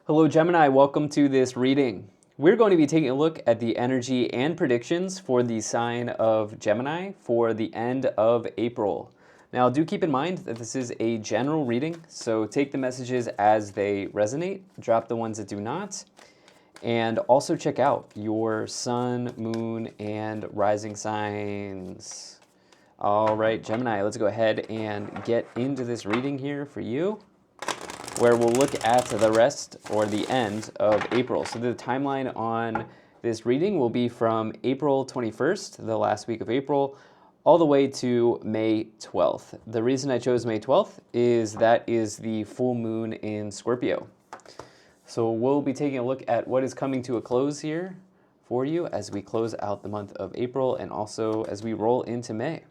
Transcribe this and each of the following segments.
Hello Gemini, welcome to this reading. We're going to be taking a look at the energy and predictions for the sign of Gemini for the end of April. Now do keep in mind that this is a general reading, so take the messages as they resonate, drop the ones that do not, and also check out your sun, moon, and rising signs. All right, Gemini, let's go ahead and get into this reading here for you, where we'll look at the rest or the end of April. So the timeline on this reading will be from April 21st, the last week of April, all the way to May 12th. The reason I chose May 12th is that is the full moon in Scorpio. So we'll be taking a look at what is coming to a close here for you as we close out the month of April and also as we roll into May.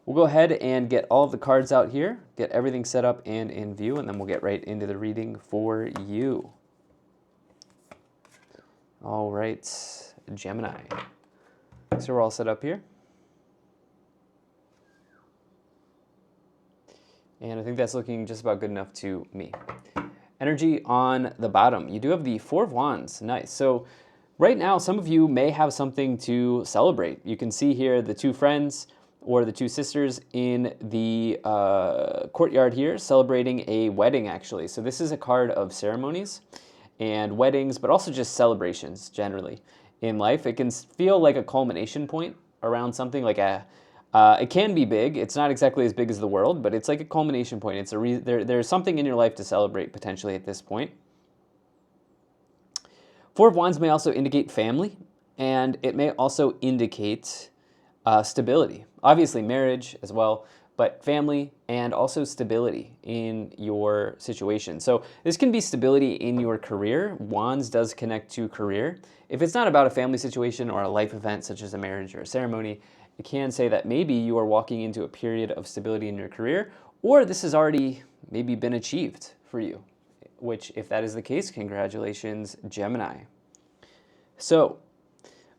We'll go ahead and get all of the cards out here, get everything set up and in view, and then we'll get right into the reading for you. All right, Gemini. So we're all set up here. And I think that's looking just about good enough to me. Energy on the bottom. You do have the Four of Wands. Nice. So right now, some of you may have something to celebrate. You can see here the two friends or the two sisters in the courtyard here celebrating a wedding, actually. So this is a card of ceremonies and weddings, but also just celebrations generally in life. It can feel like a culmination point around something, like it can be big. It's not exactly as big as the world, but it's like a culmination point. It's there's something in your life to celebrate potentially at this point. Four of Wands may also indicate family, and it may also indicate stability. Obviously marriage as well, but family and also stability in your situation. So this can be stability in your career. Wands does connect to career. If it's not about a family situation or a life event such as a marriage or a ceremony, it can say that maybe you are walking into a period of stability in your career, or this has already maybe been achieved for you, which if that is the case, congratulations, Gemini. So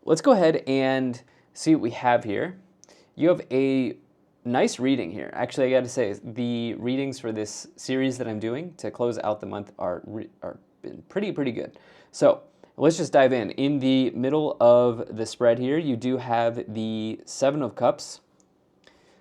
let's go ahead and see what we have here. You have a nice reading here. Actually, I got to say, the readings for this series that I'm doing to close out the month are been pretty good. So let's just dive in. In the middle of the spread here, you do have the Seven of Cups.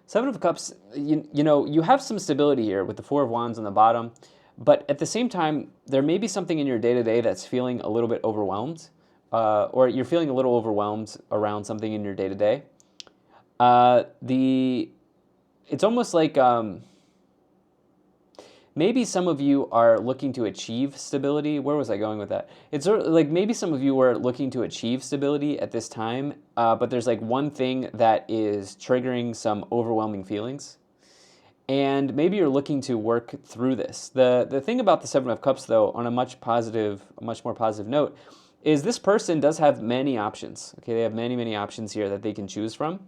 Seven of Cups, you know, you have some stability here with the Four of Wands on the bottom, but at the same time, there may be something in your day-to-day that's feeling a little bit overwhelmed, or you're feeling a little overwhelmed around something in your day-to-day. It's almost like maybe some of you are looking to achieve stability. Where was I going with that? It's sort of like maybe some of you are looking to achieve stability at this time, but there's like one thing that is triggering some overwhelming feelings. And maybe you're looking to work through this. The thing about the Seven of Cups, though, on a much more positive note, is this person does have many options. Okay, they have many options here that they can choose from.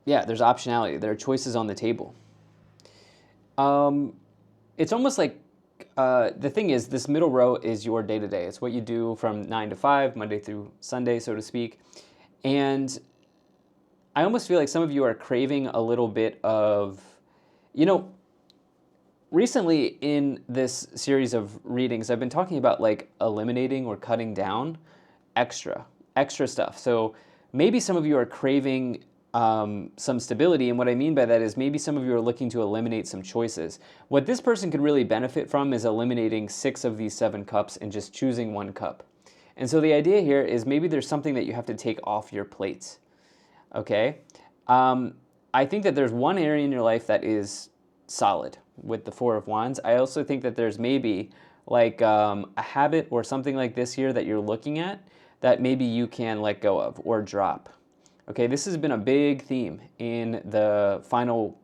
Yeah, there's optionality. There are choices on the table. It's almost like the thing is, this middle row is your day-to-day. It's what you do from 9 to 5, Monday through Sunday, so to speak. And I almost feel like some of you are craving a little bit of, you know, recently in this series of readings, I've been talking about like eliminating or cutting down extra stuff. So maybe some of you are craving some stability, and what I mean by that is maybe some of you are looking to eliminate some choices. What this person could really benefit from is eliminating 6 of these 7 cups and just choosing 1 cup. And so the idea here is maybe there's something that you have to take off your plate. Okay? I think that there's one area in your life that is solid with the Four of Wands. I also think that there's maybe like a habit or something like this here that you're looking at that maybe you can let go of or drop. Okay, this has been a big theme in the final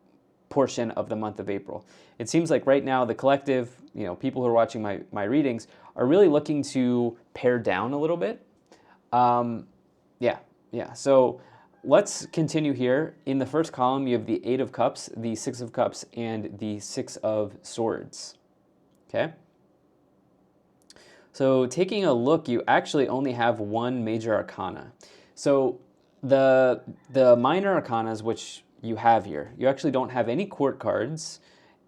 portion of the month of April. It seems like right now the collective, you know, people who are watching my readings are really looking to pare down a little bit. Yeah. So let's continue here. In the first column, you have the Eight of Cups, the Six of Cups, and the Six of Swords. Okay? So taking a look, you actually only have one major arcana. So the minor arcanas, which you have here, you actually don't have any court cards,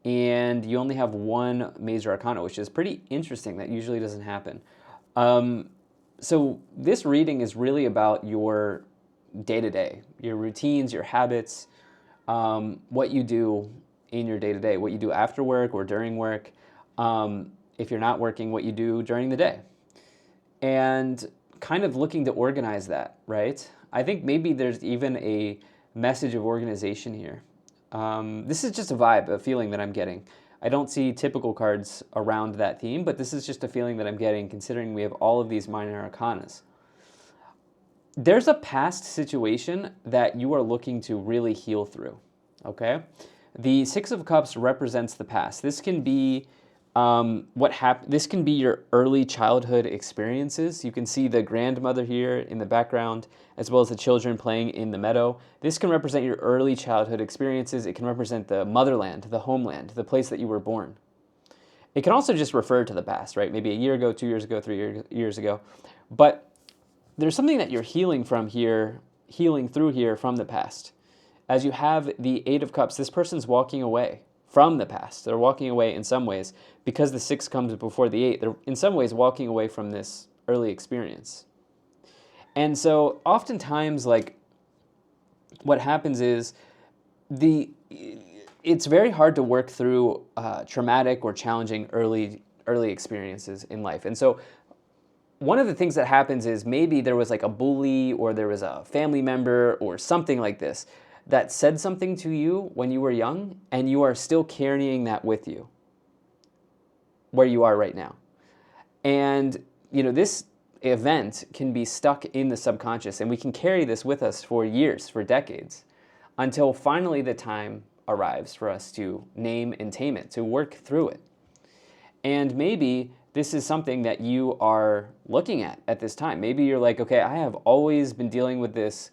and you only have one major arcana, which is pretty interesting. That usually doesn't happen. So this reading is really about your day-to-day, your routines, your habits, what you do in your day-to-day, what you do after work or during work. If you're not working, what you do during the day. And kind of looking to organize that, right? I think maybe there's even a message of organization here. This is just a vibe, a feeling that I'm getting. I don't see typical cards around that theme, but this is just a feeling that I'm getting considering we have all of these minor arcanas. There's a past situation that you are looking to really heal through, okay? The Six of Cups represents the past. This can be this can be your early childhood experiences. You can see the grandmother here in the background, as well as the children playing in the meadow. This can represent your early childhood experiences. It can represent the motherland, the homeland, the place that you were born. It can also just refer to the past, right? Maybe a year ago, 2 years ago, 3 years ago. But there's something that you're healing from here, healing through here from the past. As you have the Eight of Cups, this person's walking away from the past. They're walking away in some ways because the 6 comes before the 8. They're in some ways walking away from this early experience. And so oftentimes, like, what happens is it's very hard to work through traumatic or challenging early experiences in life. And so one of the things that happens is maybe there was like a bully or there was a family member or something like this that said something to you when you were young, and you are still carrying that with you where you are right now. And, you know, this event can be stuck in the subconscious, and we can carry this with us for years, for decades, until finally the time arrives for us to name and tame it, to work through it. And maybe this is something that you are looking at this time. Maybe you're like, okay, I have always been dealing with this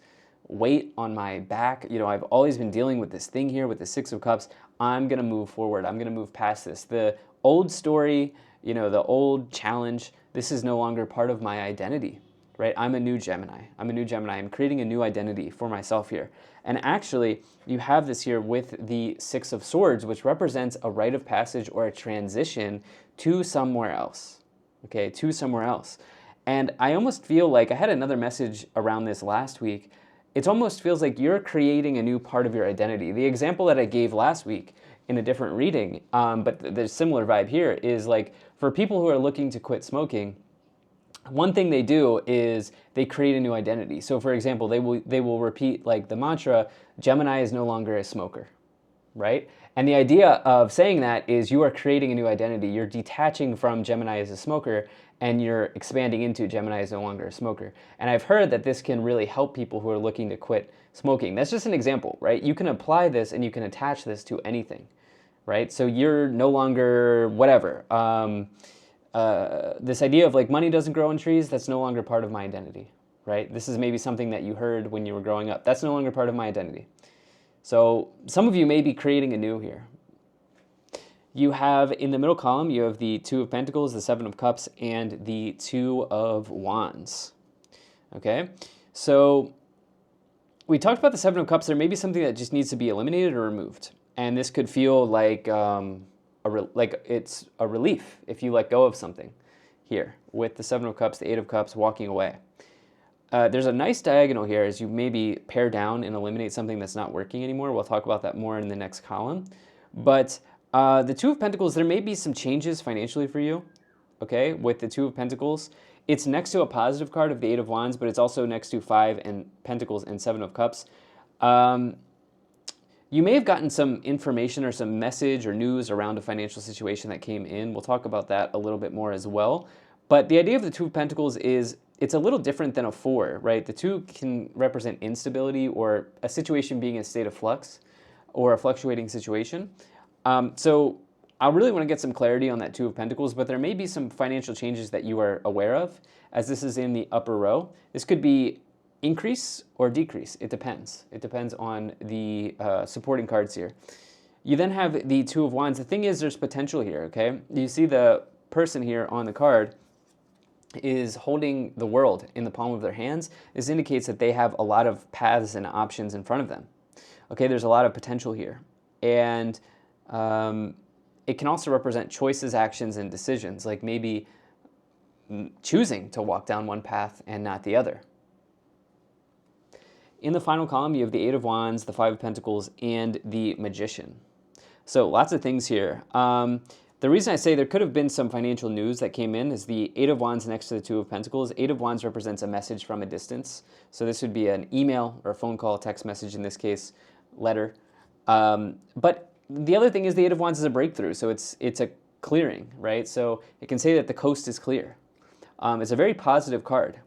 weight on my back. You know, I've always been dealing with this thing here with the Six of Cups. I'm going to move forward. I'm going to move past this. The old story, you know, the old challenge, this is no longer part of my identity, right? I'm a new Gemini. I'm creating a new identity for myself here. And actually, you have this here with the Six of Swords, which represents a rite of passage or a transition to somewhere else, okay, to somewhere else. And I almost feel like I had another message around this last week. It almost feels like you're creating a new part of your identity. The example that I gave last week in a different reading, but the similar vibe here is like for people who are looking to quit smoking, one thing they do is they create a new identity. So for example, they will repeat like the mantra, Gemini is no longer a smoker, right? And the idea of saying that is you are creating a new identity. You're detaching from Gemini as a smoker and you're expanding into Gemini is no longer a smoker. And I've heard that this can really help people who are looking to quit smoking. That's just an example, right? You can apply this and you can attach this to anything, right? So you're no longer whatever. This idea of like money doesn't grow on trees, that's no longer part of my identity, right? This is maybe something that you heard when you were growing up. That's no longer part of my identity. So some of you may be creating a new here. You have in the middle column, you have the Two of Pentacles, the Seven of Cups, and the Two of Wands. Okay, so we talked about the Seven of Cups. There may be something that just needs to be eliminated or removed. And this could feel like it's a relief if you let go of something here with the Seven of Cups, the Eight of Cups, walking away. There's a nice diagonal here as you maybe pare down and eliminate something that's not working anymore. We'll talk about that more in the next column. But the Two of Pentacles, there may be some changes financially for you, okay, with the Two of Pentacles. It's next to a positive card of the Eight of Wands, but it's also next to Five and Pentacles and Seven of Cups. You may have gotten some information or some message or news around a financial situation that came in. We'll talk about that a little bit more as well. But the idea of the Two of Pentacles is it's a little different than a Four, right? The Two can represent instability or a situation being in a state of flux or a fluctuating situation. So I really want to get some clarity on that Two of Pentacles, but there may be some financial changes that you are aware of, as this is in the upper row. This could be increase or decrease. It depends. It depends on the supporting cards here. You then have the Two of Wands. The thing is, there's potential here, okay? You see the person here on the card is holding the world in the palm of their hands. This indicates that they have a lot of paths and options in front of them. Okay, there's a lot of potential here. And it can also represent choices, actions, and decisions, like maybe choosing to walk down one path and not the other. In the final column, you have the Eight of Wands, the Five of Pentacles, and the Magician. So lots of things here. The reason I say there could have been some financial news that came in is the Eight of Wands next to the Two of Pentacles. Eight of Wands represents a message from a distance. So this would be an email or a phone call, text message in this case, letter. But the other thing is the Eight of Wands is a breakthrough. So it's a clearing, right? So it can say that the coast is clear. It's a very positive card.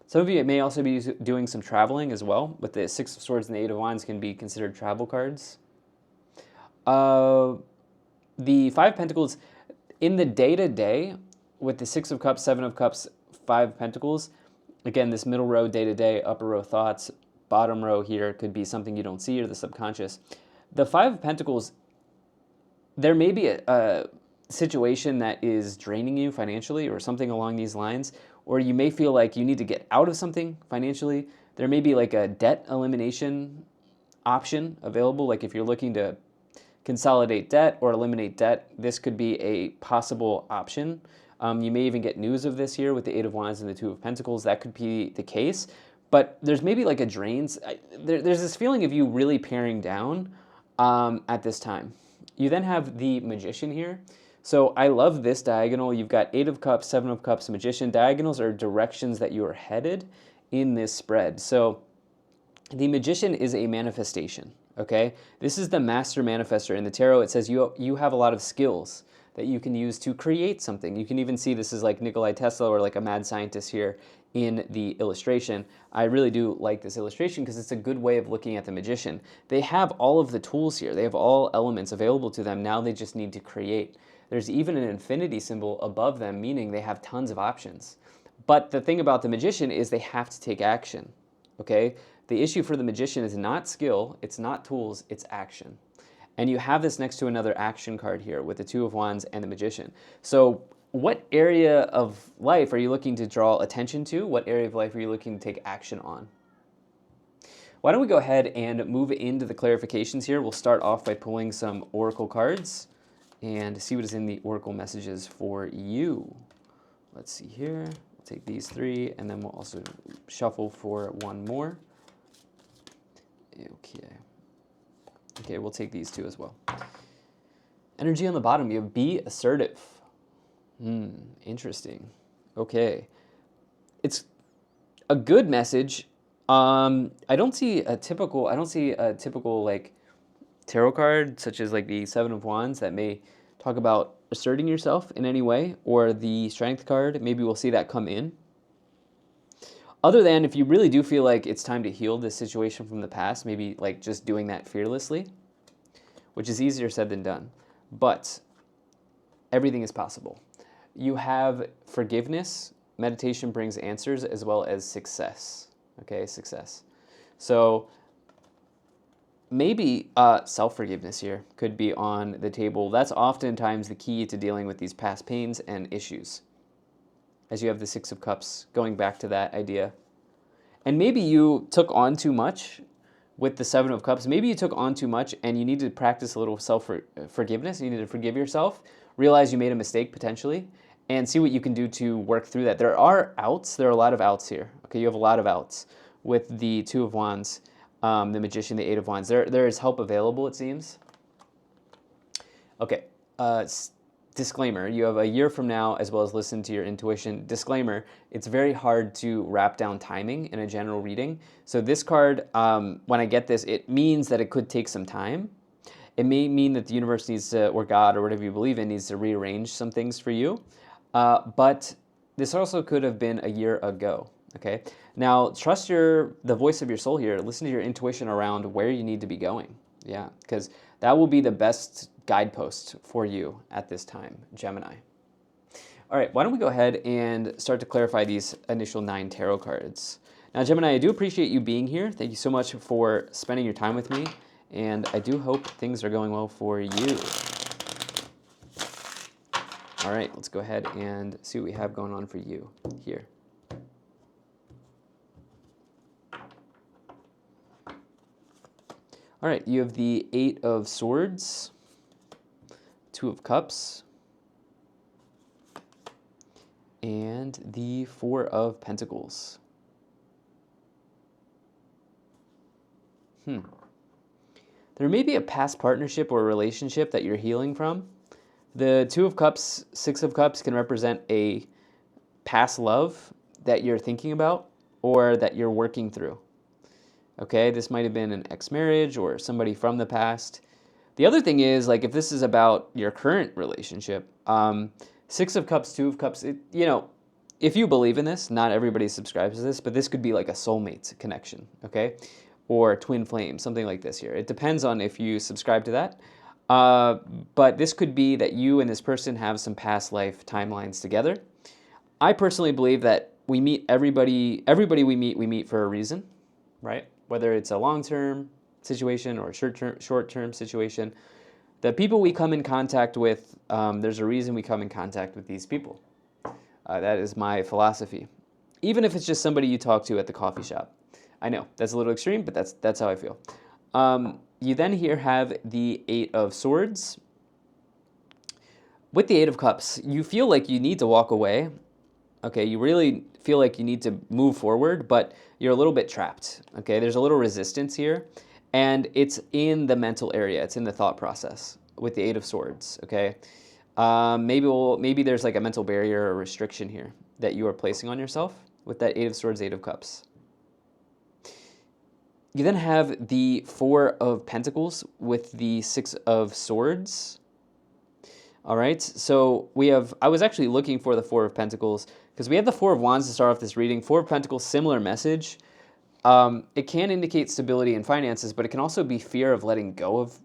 Some of you may also be doing some traveling as well, but the Six of Swords and the Eight of Wands can be considered travel cards. The Five of Pentacles, in the day-to-day, with the Six of Cups, Seven of Cups, Five of Pentacles, again, this middle row, day-to-day, upper row, thoughts, bottom row here could be something you don't see or the subconscious. The Five of Pentacles, there may be a situation that is draining you financially or something along these lines, or you may feel like you need to get out of something financially. There may be like a debt elimination option available, like if you're looking to consolidate debt or eliminate debt, this could be a possible option. You may even get news of this here with the Eight of Wands and the Two of Pentacles. That could be the case, but there's maybe like a drains. There's this feeling of you really paring down at this time. You then have the Magician here. So I love this diagonal. You've got Eight of Cups, Seven of Cups, Magician. Diagonals are directions that you are headed in this spread. So the Magician is a manifestation, okay? This is the master manifester. In the tarot, it says you have a lot of skills that you can use to create something. You can even see this is like Nikolai Tesla or like a mad scientist here in the illustration. I really do like this illustration because it's a good way of looking at the Magician. They have all of the tools here. They have all elements available to them. Now they just need to create. There's even an infinity symbol above them, meaning they have tons of options. But the thing about the Magician is they have to take action, okay? The issue for the Magician is not skill, it's not tools, it's action. And you have this next to another action card here with the Two of Wands and the Magician. So what area of life are you looking to draw attention to? What area of life are you looking to take action on? Why don't we go ahead and move into the clarifications here. We'll start off by pulling some oracle cards and see what is in the oracle messages for you. Let's see here. We'll take these three, and then we'll also shuffle for one more. Okay, we'll take these two as well. Energy on the bottom, you have be assertive. Interesting. Okay. It's a good message. I don't see a typical like tarot card such as like the Seven of Wands that may talk about asserting yourself in any way, or the Strength card. Maybe we'll see that come in. Other than if you really do feel like it's time to heal this situation from the past, maybe like just doing that fearlessly, which is easier said than done. But everything is possible. You have forgiveness. Meditation brings answers as well as success. Okay, success. So maybe self-forgiveness here could be on the table. That's oftentimes the key to dealing with these past pains and issues, as you have the Six of Cups going back to that idea. And maybe you took on too much with the Seven of Cups. Maybe you took on too much and you need to practice a little self-forgiveness. You need to forgive yourself, realize you made a mistake potentially, and see what you can do to work through that. There are outs. There are a lot of outs here. Okay, you have a lot of outs with the Two of Wands, the Magician, the Eight of Wands. There is help available, it seems. Okay, disclaimer, you have a year from now as well as listen to your intuition. Disclaimer, it's very hard to wrap down timing in a general reading. So this card, when I get this, it means that it could take some time. It may mean that the universe needs to, or God, or whatever you believe in, needs to rearrange some things for you. But this also could have been a year ago, okay? Now, trust the voice of your soul here. Listen to your intuition around where you need to be going. Yeah, because that will be the best guidepost for you at this time, Gemini. All right, why don't we go ahead and start to clarify these initial 9 tarot cards. Now, Gemini, I do appreciate you being here. Thank you so much for spending your time with me, and I do hope things are going well for you. All right, let's go ahead and see what we have going on for you here. All right, you have the Eight of Swords, Two of Cups, and the Four of Pentacles. There may be a past partnership or relationship that you're healing from. The Two of Cups, Six of Cups can represent a past love that you're thinking about or that you're working through. Okay, this might have been an ex-marriage or somebody from the past. The other thing is, like, if this is about your current relationship, Six of Cups, Two of Cups, if you believe in this, not everybody subscribes to this, but this could be like a soulmate connection, okay? Or twin flame, something like this here. It depends on if you subscribe to that. But this could be that you and this person have some past life timelines together. I personally believe that we meet everybody we meet for a reason, right? Whether it's a long-term situation or a short-term situation. The people we come in contact with, there's a reason we come in contact with these people. That is my philosophy. Even if it's just somebody you talk to at the coffee shop. I know, that's a little extreme, but that's how I feel. You then here have the Eight of Swords. With the Eight of Cups, you feel like you need to walk away. Okay, you really feel like you need to move forward, but you're a little bit trapped. Okay, there's a little resistance here, and it's in the mental area. It's in the thought process with the Eight of Swords. Okay, maybe there's like a mental barrier or restriction here that you are placing on yourself with that Eight of Swords, Eight of Cups. You then have the Four of Pentacles with the Six of Swords. All right, so I was actually looking for the Four of Pentacles because we have the Four of Wands to start off this reading. Four of Pentacles, similar message. It can indicate stability in finances, but it can also be fear of letting go of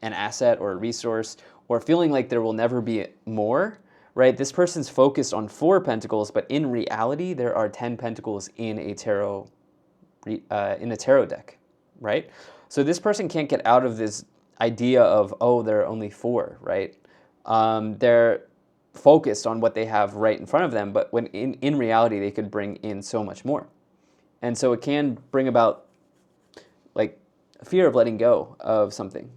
an asset or a resource or feeling like there will never be more, right? This person's focused on Four Pentacles, but in reality, there are 10 Pentacles in a tarot deck, right? So this person can't get out of this idea of, oh, there are only four, right? They're focused on what they have right in front of them, but when in reality, they could bring in so much more. And so it can bring about like fear of letting go of something.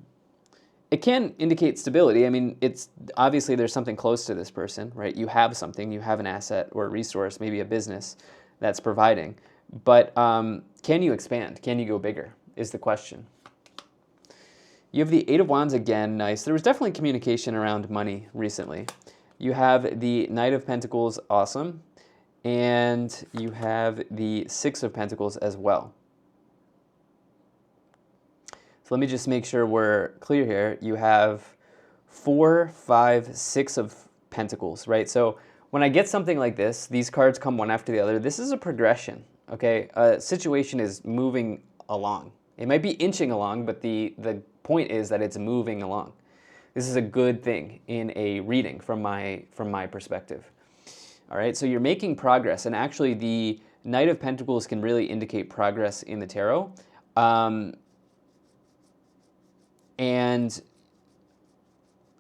It can indicate stability. I mean, it's obviously there's something close to this person, right? You have something, you have an asset or a resource, maybe a business that's providing. But can you expand? Can you go bigger is the question. You have the Eight of Wands again, nice. There was definitely communication around money recently. You have the Knight of Pentacles, awesome. And you have the Six of Pentacles as well. So let me just make sure we're clear here. You have 4, 5, 6 of Pentacles, right? So when I get something like this, these cards come one after the other. This is a progression, okay? A situation is moving along. It might be inching along, but the point is that it's moving along. This is a good thing in a reading from my perspective. All right, so you're making progress, and actually the Knight of Pentacles can really indicate progress in the tarot. And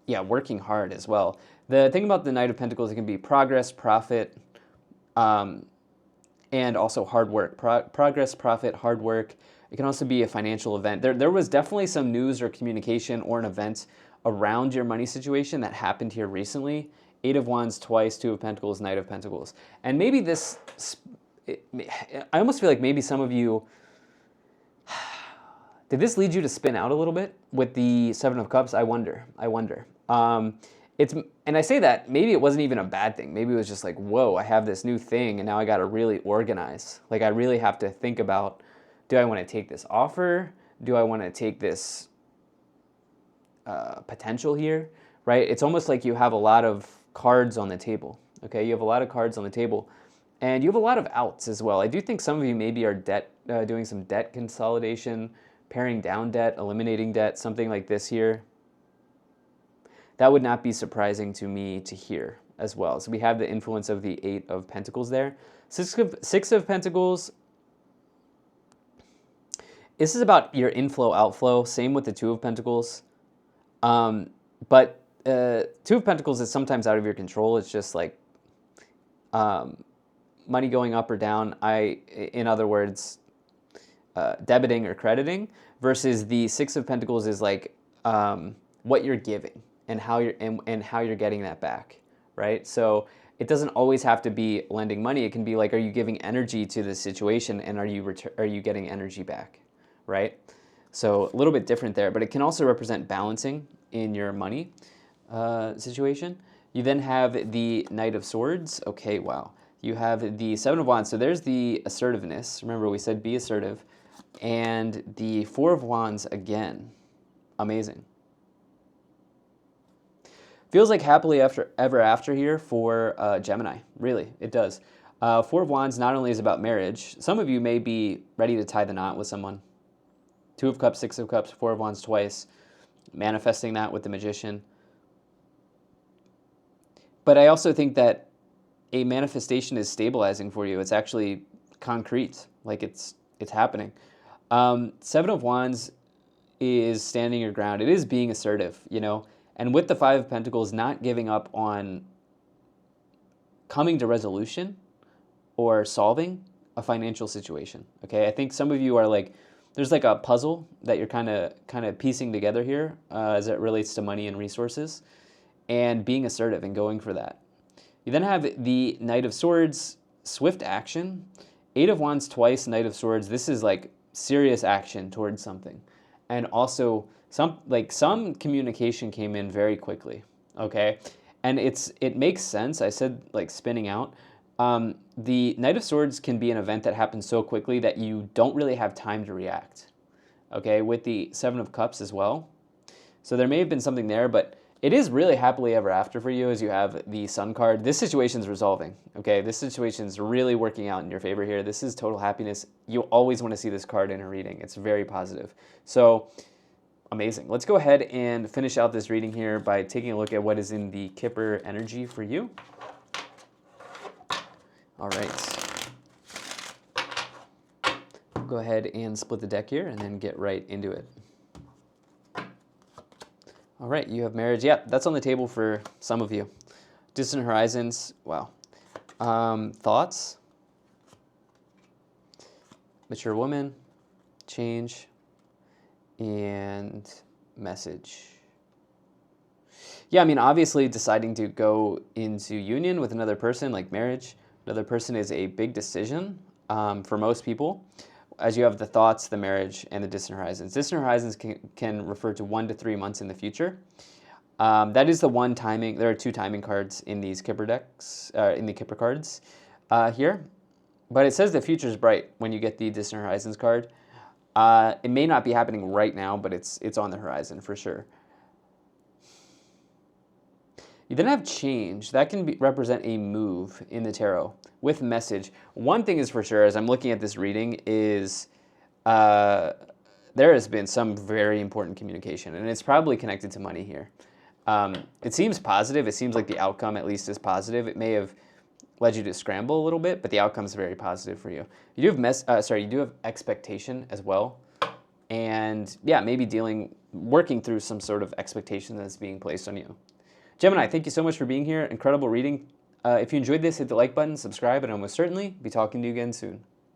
yeah, working hard as well. The thing about the Knight of Pentacles, it can be progress, profit, and also hard work. Progress, profit, hard work. It can also be a financial event. There was definitely some news or communication or an event around your money situation that happened here recently. Eight of Wands twice, Two of Pentacles, Knight of Pentacles. And maybe I almost feel like maybe some of you, did this lead you to spin out a little bit with the Seven of Cups? I wonder. And I say that, maybe it wasn't even a bad thing. Maybe it was just like, whoa, I have this new thing and now I got to really organize. Like I really have to think about, do I want to take this offer? Do I want to take this potential here, right? It's almost like you have a lot of cards on the table, okay? You have a lot of cards on the table and you have a lot of outs as well. I do think some of you maybe are doing some debt consolidation, paring down debt, eliminating debt, something like this here. That would not be surprising to me to hear as well. So we have the influence of the Eight of Pentacles there. Six of Pentacles. This is about your inflow, outflow. Same with the Two of Pentacles. But Two of Pentacles is sometimes out of your control. It's just like money going up or down. In other words, debiting or crediting, versus the Six of Pentacles is like what you're giving. and how you're getting that back, right? So it doesn't always have to be lending money. It can be like, are you giving energy to the situation, and are you getting energy back, right? So a little bit different there, but it can also represent balancing in your money situation. You then have the Knight of Swords. Okay, wow. You have the Seven of Wands. So there's the assertiveness. Remember, we said be assertive. And the Four of Wands again. Amazing. Feels like happily ever after here for Gemini. Really, it does. Four of Wands not only is about marriage. Some of you may be ready to tie the knot with someone. Two of Cups, Six of Cups, Four of Wands twice. Manifesting that with the Magician. But I also think that a manifestation is stabilizing for you. It's actually concrete, like it's happening. Seven of Wands is standing your ground. It is being assertive, you know. And with the Five of Pentacles, not giving up on coming to resolution or solving a financial situation. Okay, I think some of you are like, there's like a puzzle that you're kind of piecing together here as it relates to money and resources, and being assertive and going for that. You then have the Knight of Swords, swift action. Eight of Wands twice, Knight of Swords. This is like serious action towards something. And also some communication came in very quickly, okay? And it makes sense. I said like spinning out. The Knight of Swords can be an event that happens so quickly that you don't really have time to react, okay? With the Seven of Cups as well. So there may have been something there, but it is really happily ever after for you as you have the Sun card. This situation's resolving, okay? This situation's really working out in your favor here. This is total happiness. You always want to see this card in a reading. It's very positive. So, amazing. Let's go ahead and finish out this reading here by taking a look at what is in the Kipper energy for you. All right. Go ahead and split the deck here and then get right into it. All right, you have marriage. Yeah, that's on the table for some of you. Distant horizons. Wow. Thoughts. Mature woman. Change. And message. Yeah, I mean, obviously deciding to go into union with another person, like marriage, another person is a big decision for most people. As you have the thoughts, the marriage, and the distant horizons. Distant horizons can refer to 1 to 3 months in the future. That is the one timing. There are two timing cards in these Kipper decks, in the Kipper cards here. But it says the future is bright when you get the distant horizons card. It may not be happening right now, but it's on the horizon for sure. You then have change. That can represent a move in the tarot with message. One thing is for sure, as I'm looking at this reading, is there has been some very important communication, and it's probably connected to money here. It seems positive. It seems like the outcome at least is positive. It may have led you to scramble a little bit, but the outcome is very positive for you. You do have you do have expectation as well, and yeah, maybe working through some sort of expectation that's being placed on you. Gemini, thank you so much for being here. Incredible reading. If you enjoyed this, hit the like button, subscribe, and I will most certainly be talking to you again soon.